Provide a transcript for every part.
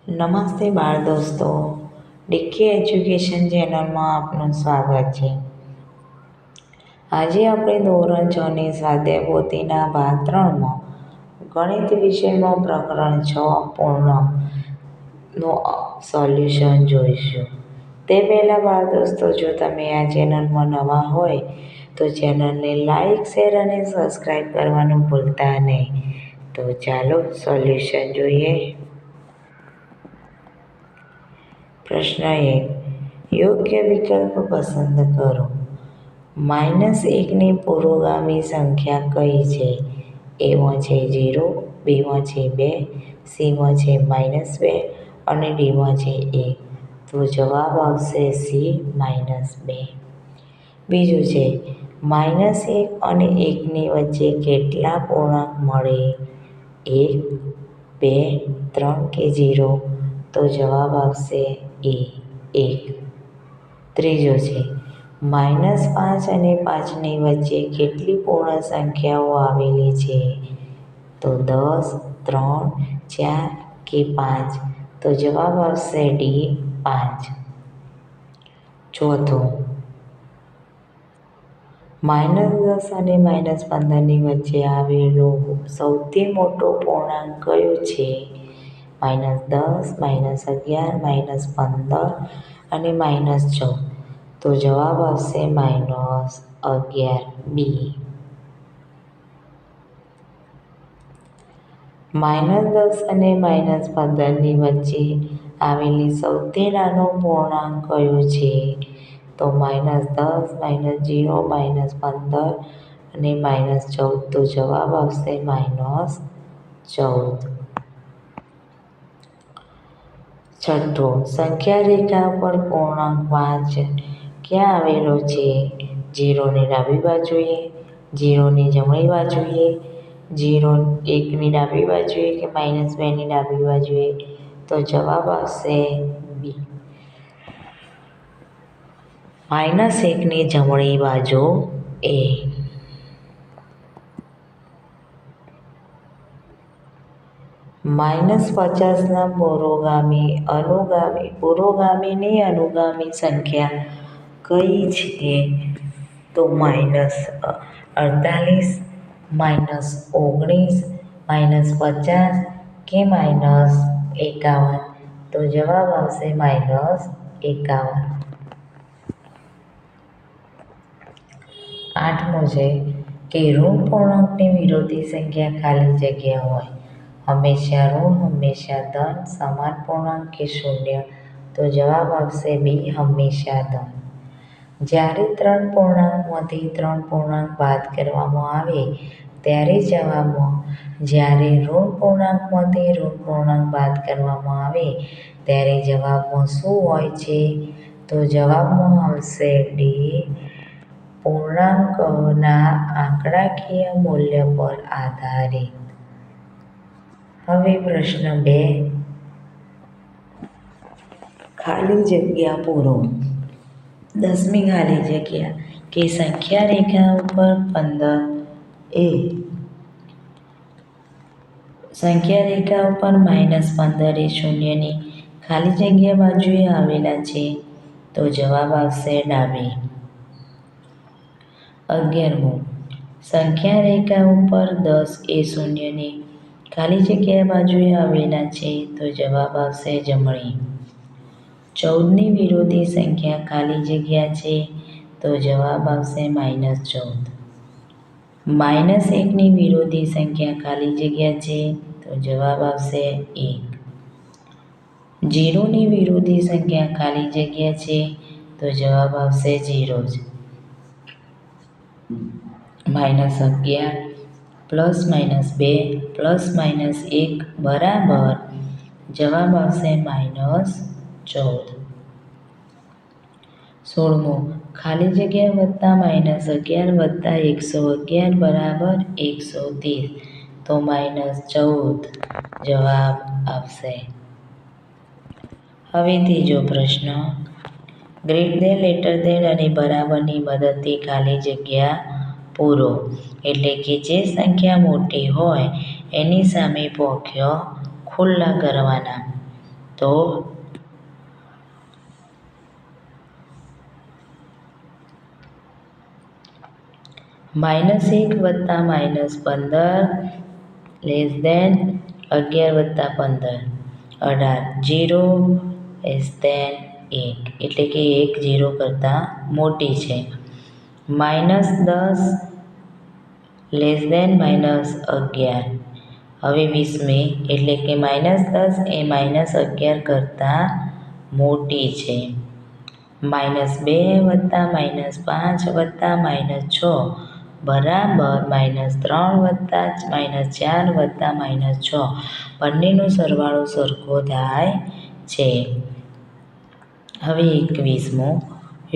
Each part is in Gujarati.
નમસ્તે બાળ દોસ્તો, ડીકે એજ્યુકેશન ચેનલમાં આપનું સ્વાગત છે. આજે આપણે ધોરણ 6 ની સ્વાધ્યાય પોથીના ભાગ 3માં ગણિત વિષયમાં પ્રકરણ 6 પૂર્ણાંકનું સોલ્યુશન જોઈશું. તે પહેલાં બાળ દોસ્તો, જો તમે આ ચેનલમાં નવા હોય તો ચેનલને લાઈક, શેર અને સબસ્ક્રાઈબ કરવાનું ભૂલતા નહીં. તો ચાલો સોલ્યુશન જોઈએ. પ્રશ્ન 1. યોગ્ય વિકલ્પ પસંદ કરો. -1 ની પુરોગામી સંખ્યા કઈ છે? એમાં છે 0, બીમાં છે 2, સીમાં છે -2 અને ડીમાં છે 1. તો જવાબ આવશે સી -2. બીજું છે -1 અને 1 ની વચ્ચે કેટલા પૂર્ણાંક મળે? 1, 2, 3 કે 0? તો જવાબ આવશે એ 1. ત્રીજું છે -5 અને 5 ની વચ્ચે કેટલી પૂર્ણ સંખ્યાઓ આવેલી છે? તો 10, 3, 4 કે 5? તો જવાબ આવશે ડી 5. ચોથું, -10 અને -15 ની વચ્ચે આવેલો સૌથી મોટો પૂર્ણાંક કયો છે? -10, -11, -15 અને -14? તો જવાબ આવશે -11 બી. -10 અને -15 ની વચ્ચે આવેલી સૌથી નાનો પૂર્ણાંક કયો છે? તો -10, -0, -15 અને -14? તો જવાબ આવશે -14. છઠ્ઠું, સંખ્યા રેખા પર પૂર્ણાંક 5 ક્યાં આવેલો છે? 0 ની ડાબી બાજુએ, 0 ની જમણી બાજુએ, 1 ની ડાબી બાજુએ કે -2 ની ડાબી બાજુએ? તો જવાબ આવશે બી. -1 ની જમણી બાજુ એ. -50 ના પુરોગામીની અનુગામી સંખ્યા કઈ છે? તો -48, -19, -50 કે -51? તો જવાબ આવશે -51. આઠમું છે કે ઋણ પૂર્ણાંકની વિરોધી સંખ્યા ખાલી જગ્યા હોય. હંમેશા ઋણ, હંમેશા ધન, સમાન પૂર્ણાંક કે શૂન્ય? તો જવાબ આવશે બી, હંમેશા ધન. જ્યારે 3 પૂર્ણાંકમાંથી 3 પૂર્ણાંક બાદ કરવામાં આવે ત્યારે જવાબમાં જ્યારે ઋણ પૂર્ણાંકમાંથી ઋણ પૂર્ણાંક બાદ કરવામાં આવે ત્યારે જવાબમાં શું હોય છે? તો જવાબમાં આવશે ડી, પૂર્ણાંકના આંકડાકીય મૂલ્ય પર આધારિત. હવે પ્રશ્ન 2. ખાલી જગ્યા પૂરો. 10મી ખાલી જગ્યા કે સંખ્યા રેખા ઉપર 15 એ સંખ્યા રેખા ઉપર -15 એ શૂન્યની ખાલી જગ્યા બાજુએ આવેલા છે? તો જવાબ આવશે ડાબી. 11મું, સંખ્યા રેખા ઉપર 10 એ શૂન્યની ખાલી જગ્યા બાજુએ આવેલા છે? તો જવાબ આવશે જમણી. 14 ની વિરોધી સંખ્યા ખાલી જગ્યા છે? તો જવાબ આવશે -14. -1 ની વિરોધી સંખ્યા ખાલી જગ્યા છે? તો જવાબ આવશે 1. 0 ની વિરોધી સંખ્યા ખાલી જગ્યા છે? તો જવાબ આવશે 0 જ. -11, +-2, +-1 બરાબર જવાબ આવશે -14. 16મું, ખાલી જગ્યા વત્તા -11 વત્તા 111 બરાબર 130? તો -14 જવાબ આવશે. હવે ત્રીજો પ્રશ્ન. > અને બરાબરની મદદથી ખાલી જગ્યા પૂરો. એટલે કે જે સંખ્યા મોટી હોય એની સામે પાંખિયો ખુલ્લા કરવાના. તો -1 વત્તા -15 લેસ દેન 11 વત્તા 15 18 0 લેસ દેન 1 એટલે કે 1 0 કરતાં મોટી છે. -10 લેસ દેન -11 હવે 20મી એટલે કે -10 એ -11 કરતાં મોટી છે. -2 વત્તા -5 વત્તા -6 બરાબર -3 વત્તા -4 વત્તા -6 બંનેનો સરવાળો સરખો થાય છે. હવે 21મો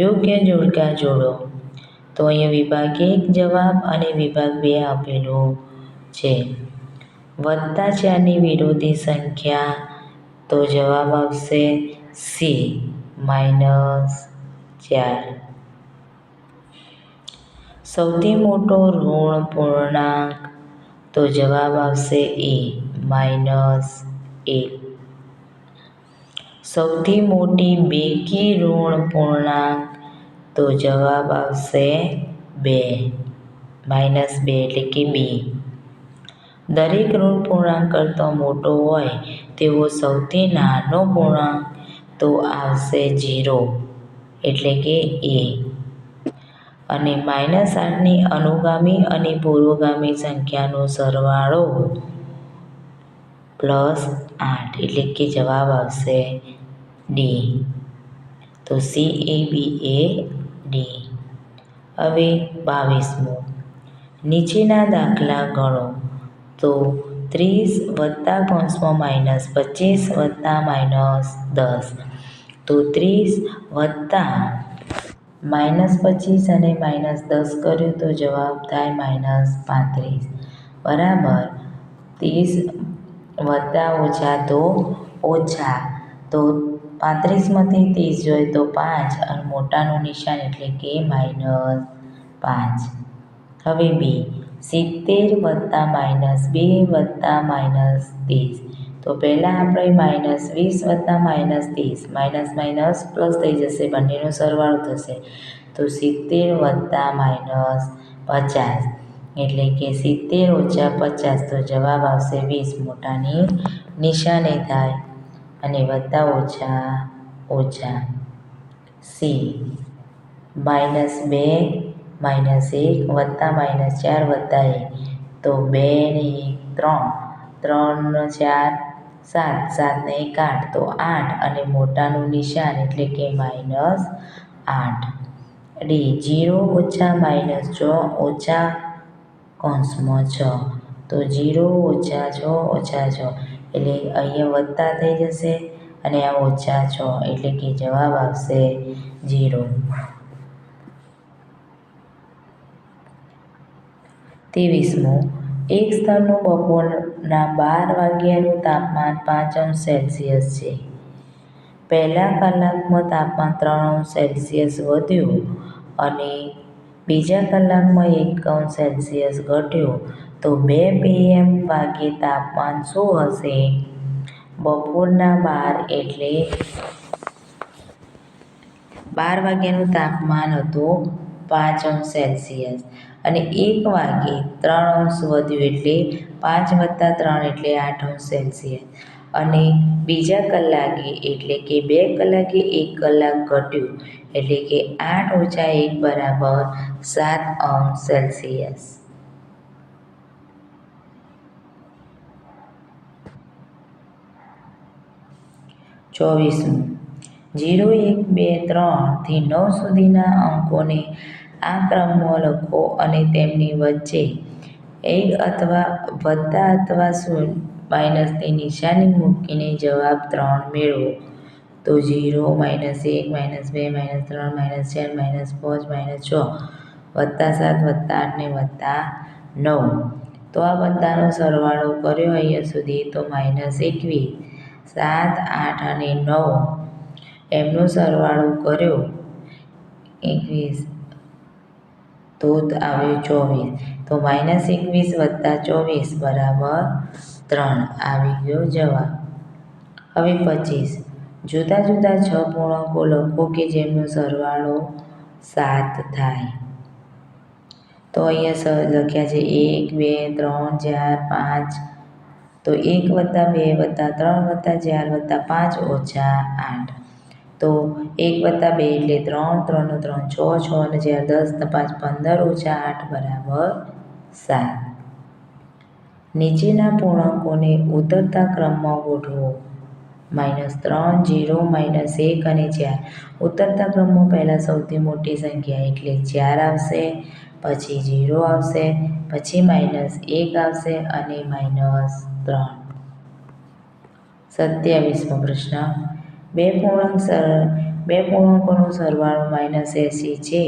યોગ્ય જોડકા જોડો. તો અહીંયા વિભાગ 1 જવાબ અને વિભાગ 2 આપેલો છે. +4ની વિરોધી સંખ્યા તો જવાબ આવશે સી -4. સૌથી મોટો ઋણ પૂર્ણાંક તો જવાબ આવશે એ -1. સૌથી મોટી બેકી ઋણ પૂર્ણાંક તો જવાબ આવશે 2 એટલે કે બી. દરેક ઋણ પૂર્ણાંક કરતાં મોટો હોય તેવો સૌથી નાનો પૂર્ણાંક તો આવશે 0 એટલે કે એ. અને -8ની અનુગામી અને પૂર્વગામી સંખ્યાનો સરવાળો +8 એટલે કે જવાબ આવશે ડી. તો સી એ બી એ ડી. હવે 22મો નીચેના દાખલા ગણો. તો 30 વત્તા -25 વત્તા -10 તો 30 વત્તા -25 અને -10 કર્યું તો જવાબ થાય -35 બરાબર 30 વત્તા ઓછા તો ઓછા તો 35માંથી 30 જોઈએ તો 5 અને મોટાનું નિશાન એટલે કે -5. હવે બી 70 વત્તા -2 વત્તા -30 તો પહેલાં આપણે -20 વત્તા -30 પ્લસ થઈ જશે બંનેનો સરવાળો થશે તો 70 વત્તા -50 એટલે કે 70 ઓછા 50 તો જવાબ આવશે 20 મોટાની નિશાની થાય અને વત્તા ઓછા ઓછા. સી -2 -1 વત્તા -4 વત્તા 1 તો 2 ને 1 3 3 ને 4 7 7 ને 1 8 તો 8 અને મોટાનું નિશાન એટલે કે -8. ડી 0 ઓછા -6 ઓછા કૌંસમાં 6 તો 0 ઓછા 6 ઓછા 6 એટલે અહીંયા વત્તા થઈ જશે અને આ ઓછા 6 એટલે કે જવાબ આવશે 0. 23મો એક સ્થળનું બપોરના 12 વાગ્યાનું તાપમાન 5°C છે. પહેલા કલાકમાં તાપમાન 3°C વધ્યું અને બીજા કલાકમાં 1° ઘટ્યું તો 2 PM વાગ્યે તાપમાન શું હશે? બપોરના 12 એટલે 12 વાગ્યાનું તાપમાન હતું 5°C અને 1 વાગ્યે 3° વધ્યું એટલે 5 વત્તા 3 એટલે 8°C અને બીજા કલાકે એટલે કે 2 કલાકે 1 કલાક ઘટ્યું એટલે કે 8 ઓછા 1 બરાબર 7°C. 24મું 0 1 2 3 થી 9 સુધીના અંકોને આ ક્રમમાં લખો અને તેમની વચ્ચે એક અથવા વત્તા અથવા માઇનસની નિશાની મૂકીને જવાબ 3 મેળવો. તો 0 -1 -2 -3 -4 -5 -6 વત્તા 7 વત્તા 8 ને વત્તા 9 તો આ બધાનો સરવાળો કર્યો અહીંયા સુધી તો -21 7 8 અને 9 એમનો સરવાળો કર્યો 21 તો આવ્યો 24 તો -21 વત્તા 24 બરાબર 3 આવી ગયો જવાબ. હવે 25 જુદા જુદા 6 પૂર્ણાંકો લખો કે જેમનો સરવાળો 7 થાય. તો અહીંયા લખ્યા છે 1 2 3 4 5. તો 1 + 2 + 3 + 4 + 5 - 8. તો 1 + 2 એટલે 3 3 નો 3 6 6 અને 4 10 ને 5 15 - 8 = 7. નીચેના પૂર્ણાંકોને ઉતરતા ક્રમમાં ગોઠવો. -3 0 -1 અને 4. ઉતરતા ક્રમમાં પહેલા સૌથી મોટી સંખ્યા એટલે 4 આવશે, પછી 0 આવશે, પછી -1 આવશે અને -3. 27મો પ્રશ્ન. બે પૂર્ણાંકોનો સરવાળો -80 છે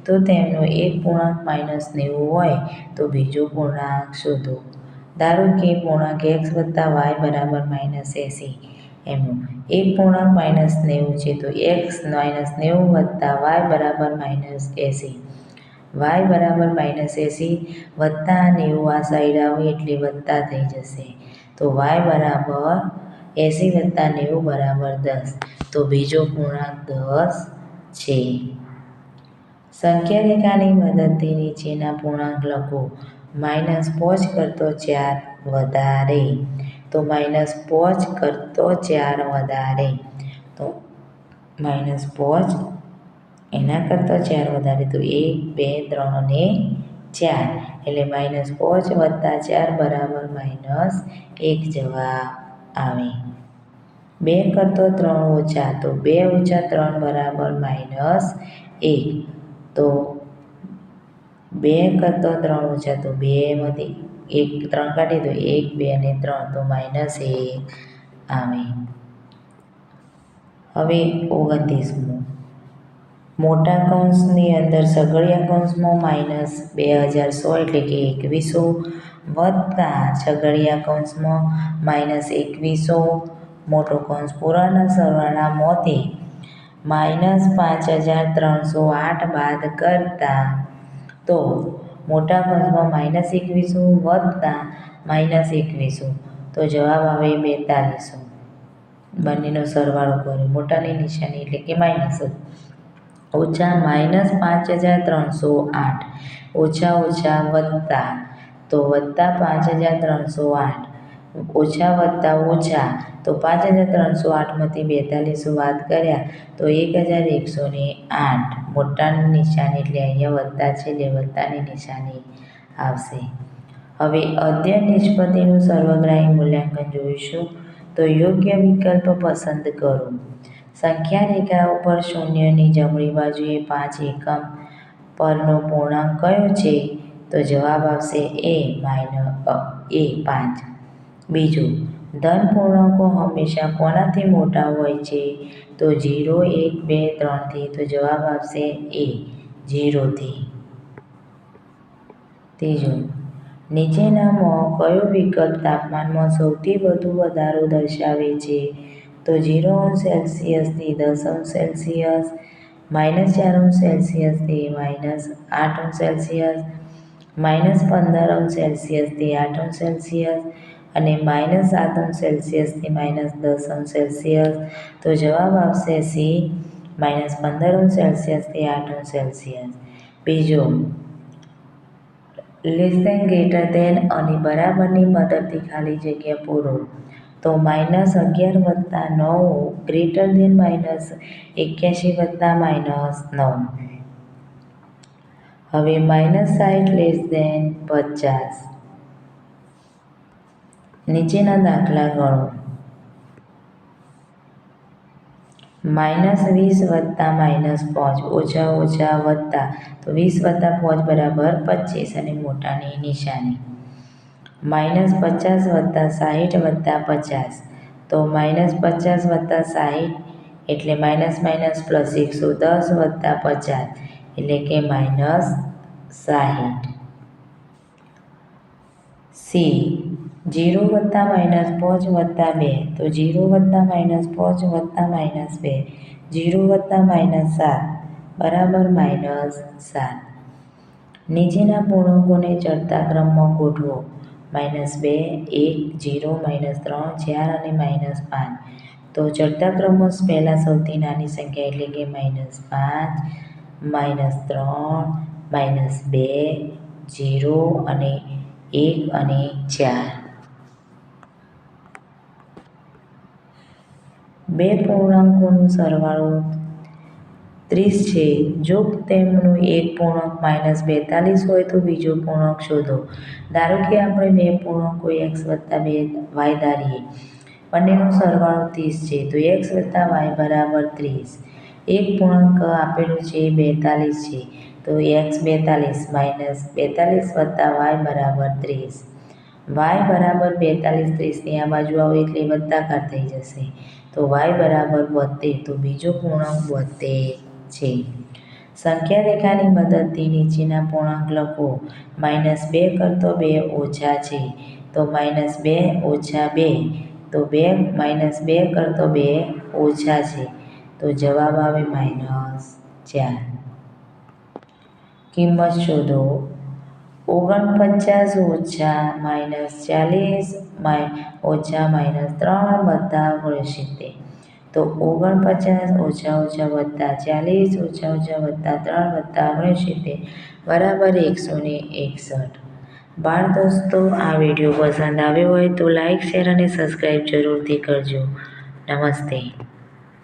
તો તેમનો એક પૂર્ણાંક -90 હોય તો બીજો પૂર્ણાંક શોધો. ધારો કે પૂર્ણાંક x + y = -80. એમનો એક પૂર્ણાંક -90 છે તો x - 90 + y = -80. y બરાબર -80 વત્તા 90 આ સાઈડ આવે એટલે વત્તા થઈ જશે. તો y બરાબર 80 + 90 = 10. તો બીજો પૂર્ણાંક 10 છે. સંખ્યા રેખાની મદદથી નીચેના પૂર્ણાંક લખો. -5 કરતો 4 વધારે. તો -5 કરતો 4 વધારે. તો -5 એના કરતાં 4 વધારે. તો 1 2 3 અને 4 એટલે -5 + 4 = -1 જવાબ આવે. 2 કરતો 3 ઓછા. તો 2 - 3 = -1. તો 2 કરતો 3 ઓછા. તો 2 માંથી 3 કાઢીએ તો 1 2 અને 3 તો -1 આવે. હવે 29મો. મોટા કૌંસની અંદર સઘળિયા કૌંસમાં -2100 એટલે કે 2100 વત્તા છગડીયા કૌંસમાં -2100 મોટો કૌંસ પૂરાના સરવાળામાંથી -5308 બાદ કરતા. તો મોટા કૌંસમાં -2100 વત્તા -2100 તો જવાબ આવે 4200. બંનેનો સરવાળો કર્યો. મોટાની નિશાની એટલે કે માઇનસ ઓછા -5308 ઓછા ઓછા વત્તા. તો વત્તા 5308 ઓછા વત્તા ઓછા. તો 5308માંથી 4200 બાદ કર્યા તો 1108. મોટાની નિશાની એટલે અહીંયા વત્તા છે એટલે વત્તાની નિશાની આવશે. હવે અધ્યયન નિષ્પત્તિનું સર્વગ્રાહી મૂલ્યાંકન જોઈશું. તો યોગ્ય વિકલ્પ પસંદ કરો. સંખ્યા રેખા ઉપર શૂન્યની જમણી બાજુએ 5 એકમ પરનો પૂર્ણાંક કયો છે? તો જવાબ આવશે A 5. બીજું, ધન પૂર્ણાંકો હંમેશા કોનાથી મોટા હોય છે? તો 0 1 2 3થી. તો જવાબ આવશે A 0થી. ત્રીજું, નીચેનામાં કયો વિકલ્પ તાપમાનમાં સૌથી વધુ વધારો દર્શાવે છે? તો 0° થી 10°, -4° થી -8°, -15° થી 8° અને -7° થી -10°. તો જવાબ આવશે C -15° થી 8°. બીજો, <> અને બરાબરની મદદથી ખાલી જગ્યા પૂરો. તો -11 વત્તા 9 > -81 વત્તા -9. હવે -60 50. નીચેના દાખલા ગણો. -20 વત્તા -5 ઓછા ઓછા વત્તા. તો 20 + 5 = 25 અને મોટાની નિશાની. -50 વત્તા 60 વત્તા 50. તો -50 વત્તા 60 એટલે +110 વત્તા 50 એટલે કે -60. C 0 વત્તા -5 વત્તા 2. તો 0 વત્તા -5 વત્તા -2. 0 વત્તા -7 બરાબર -7. નીચેના પૂર્ણાંકોને ચડતા ક્રમમાં ગોઠવો. -2 1 0 -3 4 અને -5. તો ચડતા ક્રમમાં પહેલાં સૌથી નાની સંખ્યા એટલે કે -5, -3, -2, 0 અને 1 અને 4. બે પૂર્ણાંકોનો સરવાળો 30 છે. જો તેમનું એક પૂર્ણાંક -42 હોય તો બીજો પૂર્ણાંક શોધો. ધારો કે આપણે બે પૂર્ણાંકો x વત્તા y ધારીએ. બંનેનો સરવાળો 30 છે, તો x વત્તા y બરાબર 30. એક પૂર્ણાંક આપેલું છે 42 છે, તો x 42 માઇનસ 42 વત્તા y બરાબર 30. y બરાબર 42, 30ની આ બાજુ આવો એટલે વત્તાકાર થઈ જશે, તો y બરાબર 72, તો બીજો પૂર્ણાંક 72 છે. સંખ્યા રેખાની મદદથી નીચેના પૂર્ણાંક લખો. -2 કરતો 2 ઓછા છે, તો -2 ઓછા 2, તો -2 કરતો 2 ઓછા છે, તો જવાબ આવે -4. કિંમત શોધો. 49 ઓછા -40 ઓછા -3 વત્તા 69. તો 49 ઓછા વત્તા 40 ઓછા વત્તા 3 વત્તા 69 બરાબર 161. બાળ દોસ્તો, આ વિડીયો પસંદ આવ્યો હોય તો લાઈક, શેર અને સબસ્ક્રાઈબ જરૂરથી કરજો. નમસ્તે.